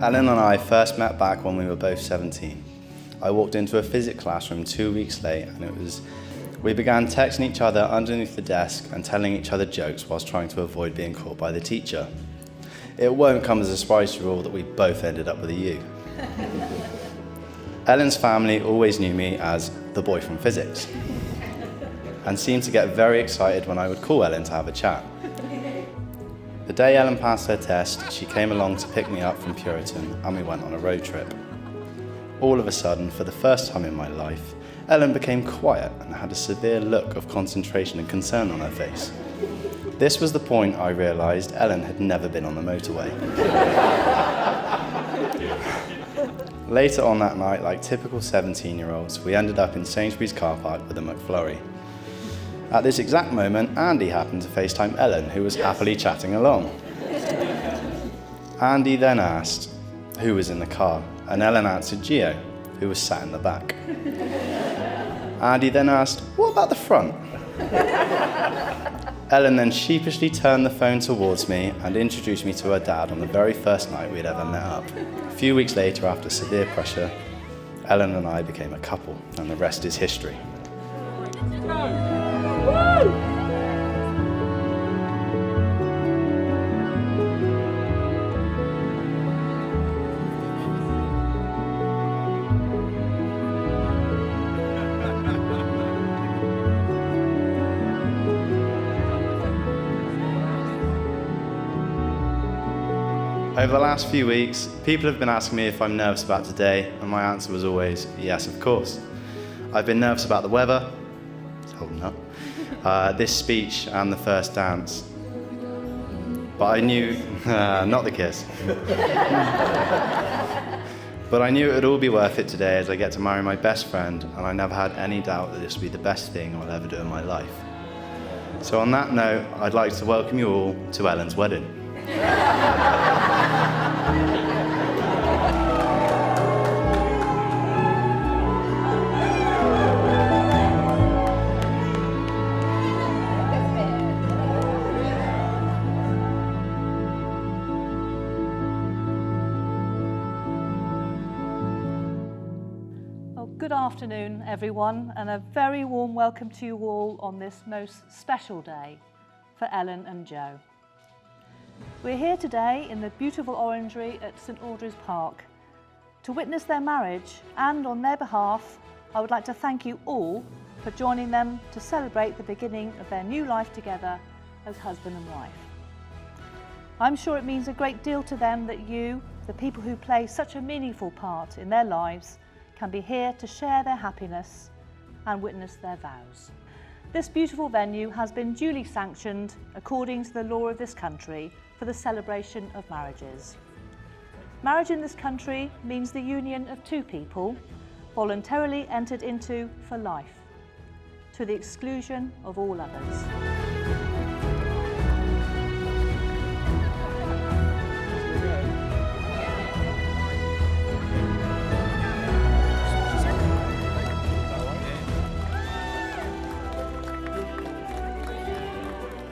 Ellen and I first met back when we were both 17. I walked into a physics classroom 2 weeks late and we began texting each other underneath the desk and telling each other jokes whilst trying to avoid being caught by the teacher. It won't come as a surprise to you all that we both ended up with a U. Ellen's family always knew me as the boy from physics and seemed to get very excited when I would call Ellen to have a chat. The day Ellen passed her test, she came along to pick me up from Puriton and we went on a road trip. All of a sudden, for the first time in my life, Ellen became quiet and had a severe look of concentration and concern on her face. This was the point I realised Ellen had never been on the motorway. Later on that night, like typical 17-year-olds, we ended up in Sainsbury's car park with a McFlurry. At this exact moment, Andy happened to FaceTime Ellen, who was happily chatting along. Andy then asked who was in the car, and Ellen answered Gio, who was sat in the back. Andy then asked, "What about the front?" Ellen then sheepishly turned the phone towards me and introduced me to her dad on the very first night we'd ever met up. A few weeks later, after severe pressure, Ellen and I became a couple, and the rest is history. Over the last few weeks, people have been asking me if I'm nervous about today, and my answer was always, yes, of course. I've been nervous about the weather, it's holding up, this speech and the first dance. But I knew, not the kiss. But I knew it would all be worth it today as I get to marry my best friend, and I never had any doubt that this would be the best thing I'll ever do in my life. So on that note, I'd like to welcome you all to Ellen's wedding. Good afternoon, everyone, and a very warm welcome to you all on this most special day for Ellen and Joe. We're here today in the beautiful orangery at St Audries Park to witness their marriage, and on their behalf, I would like to thank you all for joining them to celebrate the beginning of their new life together as husband and wife. I'm sure it means a great deal to them that you, the people who play such a meaningful part in their lives, can be here to share their happiness and witness their vows. This beautiful venue has been duly sanctioned according to the law of this country for the celebration of marriages. Marriage in this country means the union of two people voluntarily entered into for life, to the exclusion of all others.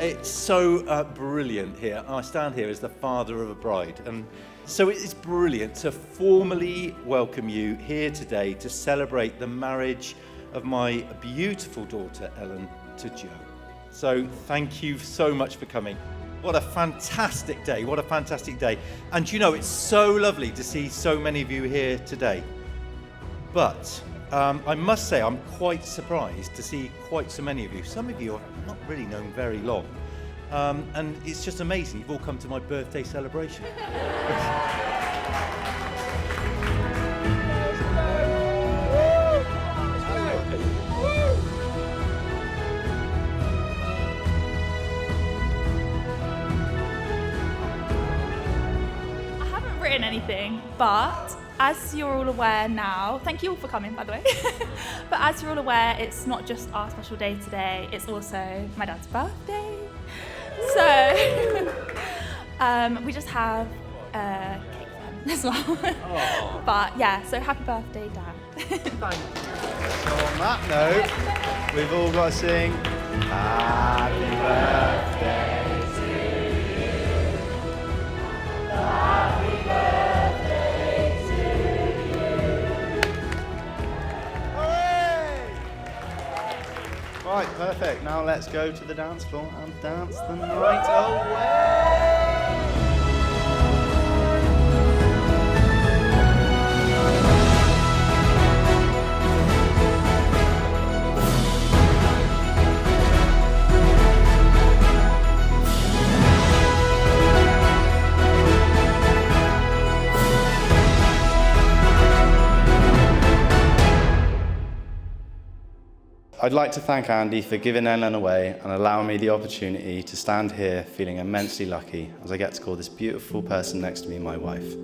It's so brilliant here. I stand here as the father of a bride, and so it's brilliant to formally welcome you here today to celebrate the marriage of my beautiful daughter Ellen to Joe. So thank you so much for coming. What a fantastic day, what a fantastic day. And you know, it's so lovely to see so many of you here today. But I must say I'm quite surprised to see quite so many of you. Some of you I've not really known very long. And it's just amazing. You've all come to my birthday celebration. I haven't written anything, but as you're all aware now, thank you all for coming, by the way. But as you're all aware, it's not just our special day today, it's also my dad's birthday. So we just have cake for him as well. Oh. But yeah, so happy birthday, Dad. Thank you. So on that note, we've all got to sing Happy Birthday to you. Happy birthday. Right, perfect. Now let's go to the dance floor and dance the night away. I'd like to thank Andy for giving Ellen away and allowing me the opportunity to stand here feeling immensely lucky as I get to call this beautiful person next to me my wife.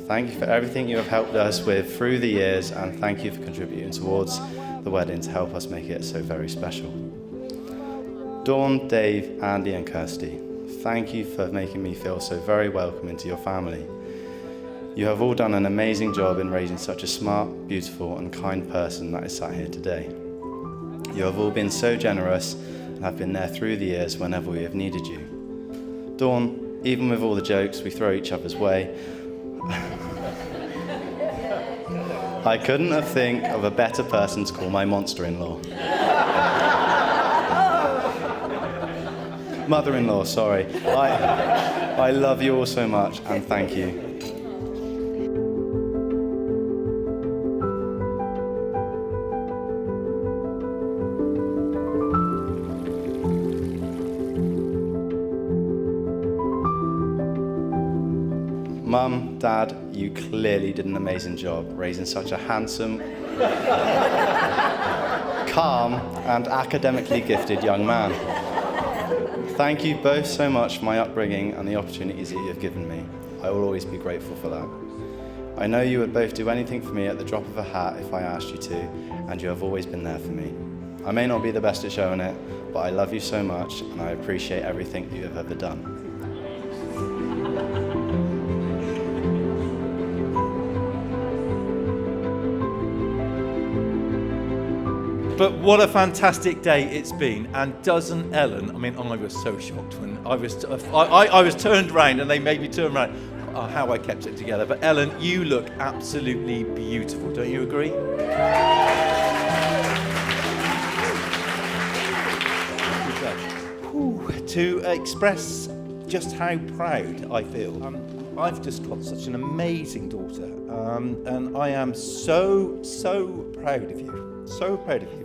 Thank you for everything you have helped us with through the years, and thank you for contributing towards the wedding to help us make it so very special. Dawn, Dave, Andy and Kirsty, thank you for making me feel so very welcome into your family. You have all done an amazing job in raising such a smart, beautiful and kind person that is sat here today. You have all been so generous and have been there through the years whenever we have needed you. Dawn, even with all the jokes we throw each other's way, I couldn't have think of a better person to call my monster-in-law. Mother-in-law, sorry. I love you all so much and thank you. Mum, Dad, you clearly did an amazing job raising such a handsome, calm and academically gifted young man. Thank you both so much for my upbringing and the opportunities that you have given me. I will always be grateful for that. I know you would both do anything for me at the drop of a hat if I asked you to, and you have always been there for me. I may not be the best at showing it, but I love you so much and I appreciate everything you have ever done. But what a fantastic day it's been, and doesn't Ellen, I mean, I was so shocked when I was turned around and they made me turn around, how I kept it together. But Ellen, you look absolutely beautiful, don't you agree? To express just how proud I feel, I've just got such an amazing daughter, and I am so proud of you, so proud of you.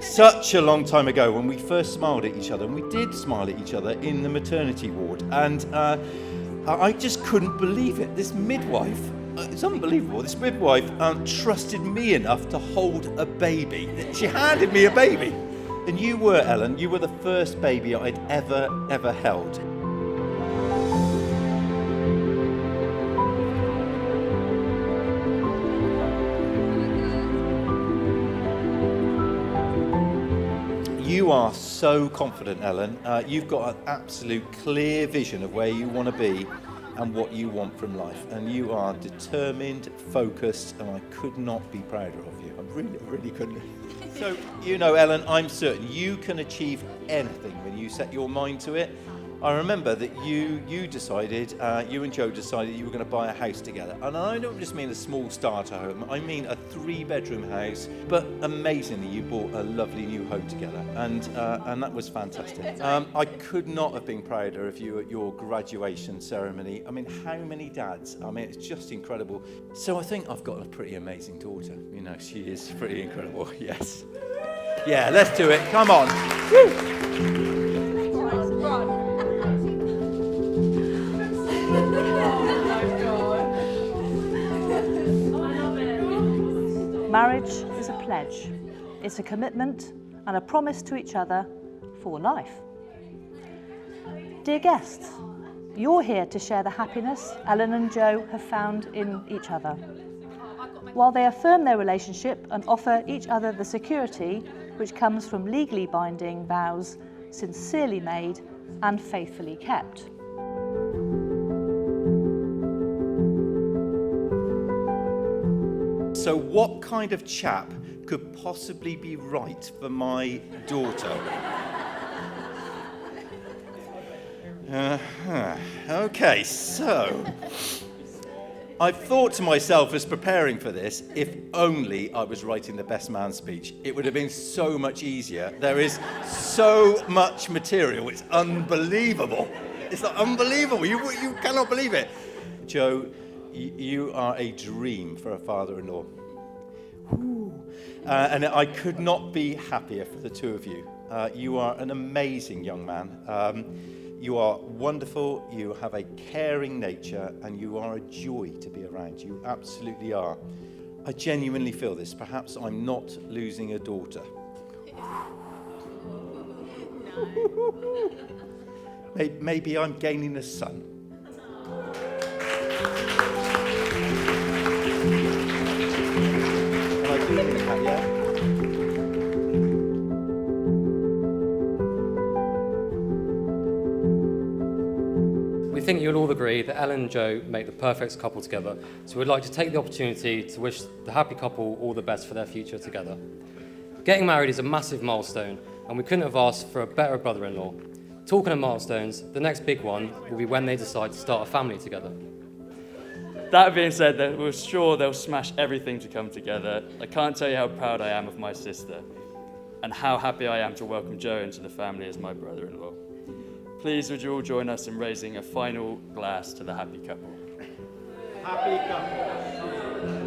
Such a long time ago when we first smiled at each other, and we did smile at each other in the maternity ward, and I just couldn't believe it. This midwife, it's unbelievable, this midwife trusted me enough to hold a baby. She handed me a baby. And you were, Ellen, you were the first baby I'd ever held. You are so confident, Ellen. You've got an absolute clear vision of where you want to be and what you want from life. And you are determined, focused, and I could not be prouder of you. I really couldn't. So, you know, Ellen, I'm certain you can achieve anything when you set your mind to it. I remember that you decided, you and Joe decided you were going to buy a house together. And I don't just mean a small starter home, I mean a 3-bedroom house. But amazingly, you bought a lovely new home together. And that was fantastic. I could not have been prouder of you at your graduation ceremony. I mean, how many dads? I mean, it's just incredible. So I think I've got a pretty amazing daughter. You know, she is pretty incredible, yes. Yeah, let's do it. Come on. Woo! Marriage is a pledge. It's a commitment and a promise to each other for life. Dear guests, you're here to share the happiness Ellen and Joe have found in each other, while they affirm their relationship and offer each other the security which comes from legally binding vows sincerely made and faithfully kept. So what kind of chap could possibly be right for my daughter? Okay, so I've thought to myself as preparing for this, if only I was writing the best man speech, it would have been so much easier. There is so much material, it's unbelievable. It's like unbelievable, you cannot believe it. Joe, you are a dream for a father-in-law. And I could not be happier for the two of you. You are an amazing young man. You are wonderful, you have a caring nature, and you are a joy to be around. You absolutely are. I genuinely feel this. Perhaps I'm not losing a daughter. Maybe I'm gaining a son. And I do think that, yeah. We think you'll all agree that Ellen and Joe make the perfect couple together, so we'd like to take the opportunity to wish the happy couple all the best for their future together. Getting married is a massive milestone, and we couldn't have asked for a better brother-in-law. Talking of milestones, the next big one will be when they decide to start a family together. That being said, we're sure they'll smash everything to come together. I can't tell you how proud I am of my sister, and how happy I am to welcome Joe into the family as my brother-in-law. Please, would you all join us in raising a final glass to the happy couple? Happy couple.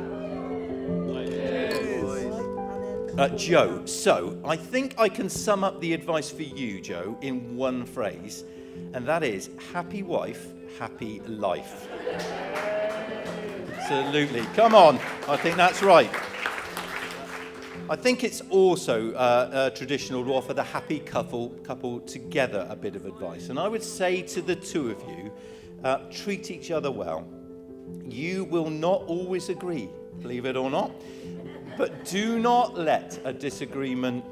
Joe, so I think I can sum up the advice for you, Joe, in one phrase, and that is happy wife, happy life. Absolutely. Come on. I think that's right. I think it's also traditional to offer the happy couple together a bit of advice. And I would say to the two of you, treat each other well. You will not always agree, believe it or not, but do not let a disagreement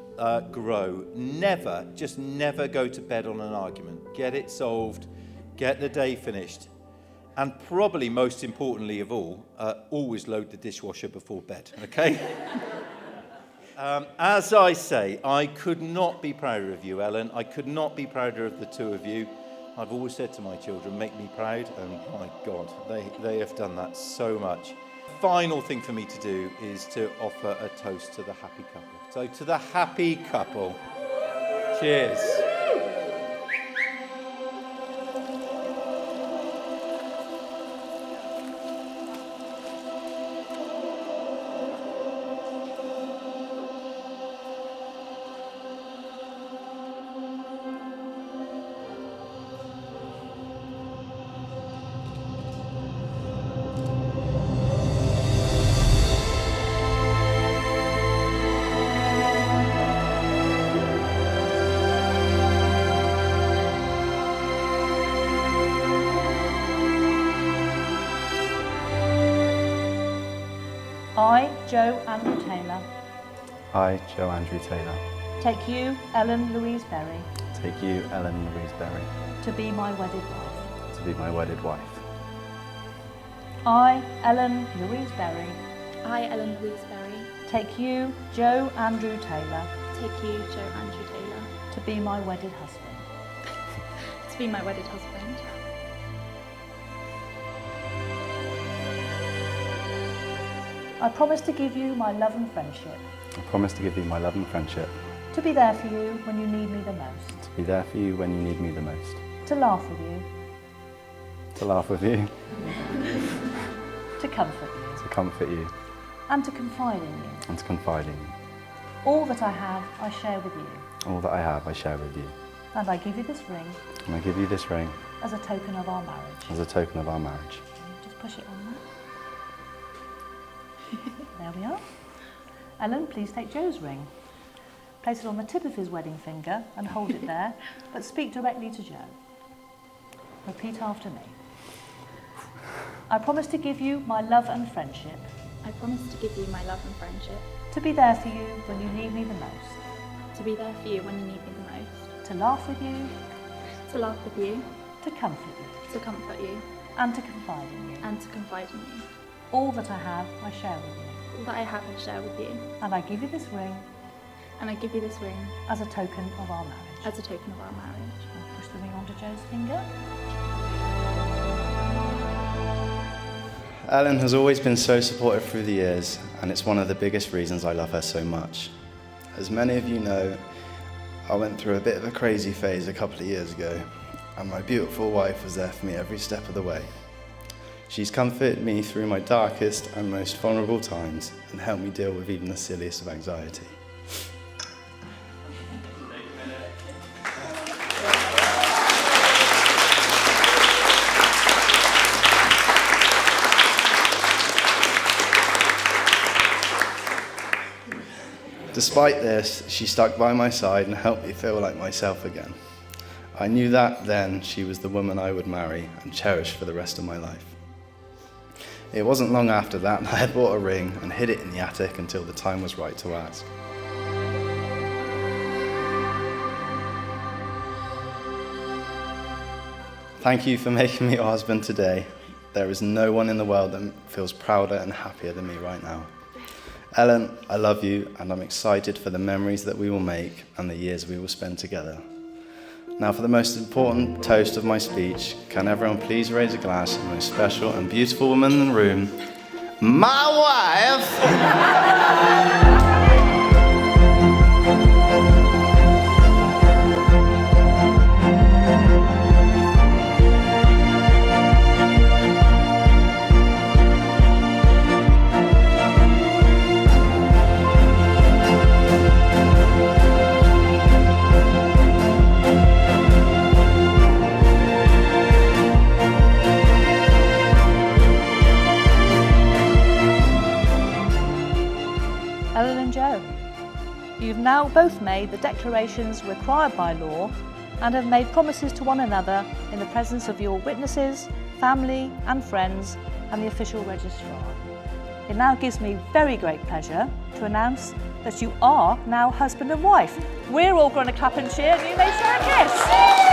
grow. Never, just never go to bed on an argument. Get it solved, get the day finished. And probably most importantly of all, always load the dishwasher before bed, okay? As I say, I could not be prouder of you, Ellen. I could not be prouder of the two of you. I've always said to my children, make me proud, and my God, they have done that so much. Final thing for me to do is to offer a toast to the happy couple. So to the happy couple, cheers. I, Joe Andrew Taylor, I, Joe Andrew Taylor, take you, Ellen Louise Berry, take you, Ellen Louise Berry, to be my wedded wife. to be my wedded wife. I, Ellen Louise Berry, I, Ellen Louise Berry, take you, Joe Andrew Taylor, take you, Joe Andrew Taylor, to be my wedded husband. to be my wedded husband. I promise to give you my love and friendship, I promise to give you my love and friendship, to be there for you when you need me the most, to be there for you when you need me the most, to laugh with you, to laugh with you, to comfort you, to comfort you, and to confide in you. and to confide in you. All that I have, I share with you, All that I have, I share with you. and I give you this ring And I give you this ring as a token of our marriage. as a token of our marriage. Just push it on there. There we are. Ellen, please take Joe's ring. Place it on the tip of his wedding finger and hold it there, but speak directly to Joe. Repeat after me. I promise to give you my love and friendship, I promise to give you my love and friendship, to be there for you when you need me the most, to be there for you when you need me the most, to laugh with you, to laugh with you, to comfort you, to comfort you, and to confide in you. and to confide in you. All that I have, I share with you. All that I have, I share with you, And I give you this ring and I give you this ring as a token of our marriage. as a token of our marriage. I'll push the ring onto Joe's finger. Ellen has always been so supportive through the years, and it's one of the biggest reasons I love her so much. As many of you know, I went through a bit of a crazy phase a couple of years ago, and my beautiful wife was there for me every step of the way. She's comforted me through my darkest and most vulnerable times and helped me deal with even the silliest of anxiety. Despite this, she stuck by my side and helped me feel like myself again. I knew that then she was the woman I would marry and cherish for the rest of my life. It wasn't long after that I had bought a ring and hid it in the attic until the time was right to ask. Thank you for making me your husband today. There is no one in the world that feels prouder and happier than me right now. Ellen, I love you, and I'm excited for the memories that we will make and the years we will spend together. Now, for the most important toast of my speech, can everyone please raise a glass to the most special and beautiful woman in the room, my wife! Ellen and Joe, you've now both made the declarations required by law and have made promises to one another in the presence of your witnesses, family and friends and the official registrar. It now gives me very great pleasure to announce that you are now husband and wife. We're all going to clap and cheer and you may share a kiss.